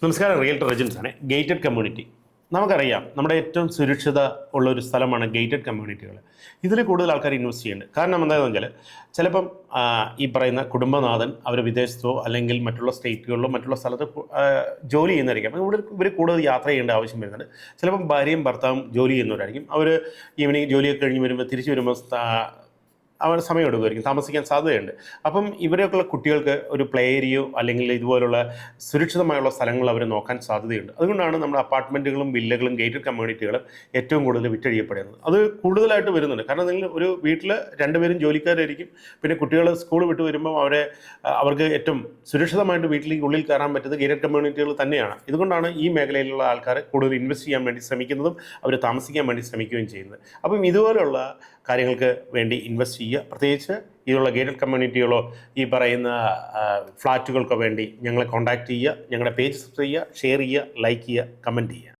നമസ്കാരം. Realtor agents ആണ്. Gated community നമുക്കറിയാം, നമ്മുടെ ഏറ്റവും സുരക്ഷിത ഉള്ള ഒരു സ്ഥലമാണ് ഗേറ്റഡ് കമ്മ്യൂണിറ്റികൾ. ഇതിൽ കൂടുതൽ ആൾക്കാർ ഇൻവെസ്റ്റ് ചെയ്യുന്നുണ്ട്. കാരണം എന്താണെന്ന് വെച്ചാൽ ചിലപ്പം ഈ പറയുന്ന കുടുംബനാഥൻ അവർ വിദേശത്തോ അല്ലെങ്കിൽ മറ്റുള്ള സ്റ്റേറ്റുകളിലോ മറ്റുള്ള സ്ഥലത്ത് ജോലി ചെയ്യുന്നതായിരിക്കും. അപ്പോൾ ഇവർ കൂടുതൽ യാത്ര ചെയ്യേണ്ട ആവശ്യം വരുന്നുണ്ട്. ചിലപ്പം ഭാര്യയും ഭർത്താവും ജോലി ചെയ്യുന്നവരായിരിക്കും. അവർ ഈവനിങ് ജോലിയൊക്കെ കഴിഞ്ഞ് വരുമ്പോൾ തിരിച്ച് വരുമ്പോൾ അവർ സമയം എടുക്കുമായിരിക്കും, താമസിക്കാൻ സാധ്യതയുണ്ട്. അപ്പം ഇവരെയൊക്കെയുള്ള കുട്ടികൾക്ക് ഒരു പ്ലേ ഏരിയയോ അല്ലെങ്കിൽ ഇതുപോലുള്ള സുരക്ഷിതമായുള്ള സ്ഥലങ്ങൾ അവർ നോക്കാൻ സാധ്യതയുണ്ട്. അതുകൊണ്ടാണ് നമ്മുടെ അപ്പാർട്ട്മെൻറ്റുകളും വില്ലകളും ഗേറ്റഡ് കമ്മ്യൂണിറ്റികളും ഏറ്റവും കൂടുതൽ വിറ്റഴിയപ്പെടുന്നത്. അത് കൂടുതലായിട്ട് വരുന്നുണ്ട്. കാരണം നിങ്ങൾ ഒരു വീട്ടിൽ രണ്ടുപേരും ജോലിക്കാരായിരിക്കും. പിന്നെ കുട്ടികൾ സ്കൂൾ വിട്ട് വരുമ്പോൾ അവർക്ക് ഏറ്റവും സുരക്ഷിതമായിട്ട് വീട്ടിലേക്ക് ഉള്ളിൽ കയറാൻ പറ്റുന്നത് ഗേറ്റഡ് കമ്മ്യൂണിറ്റികൾ തന്നെയാണ്. ഇതുകൊണ്ടാണ് ഈ മേഖലയിലുള്ള ആൾക്കാർ കൂടുതൽ ഇൻവെസ്റ്റ് ചെയ്യാൻ വേണ്ടി ശ്രമിക്കുന്നതും അവർ താമസിക്കാൻ വേണ്ടി ശ്രമിക്കുകയും ചെയ്യുന്നത്. അപ്പം ഇതുപോലുള്ള കാര്യങ്ങൾക്ക് വേണ്ടി ഇൻവെസ്റ്റ് ചെയ്യുക. പ്രത്യേകിച്ച് ഇതുള്ള ഗേറ്റഡ് കമ്മ്യൂണിറ്റികളോ ഈ പറയുന്ന ഫ്ലാറ്റുകൾക്കോ വേണ്ടി ഞങ്ങളെ കോൺടാക്റ്റ് ചെയ്യുക. ഞങ്ങളുടെ പേജ് സബ്സ്ക്രൈബ് ചെയ്യുക, ഷെയർ ചെയ്യുക, ലൈക്ക് ചെയ്യുക, കമൻറ്റ് ചെയ്യുക.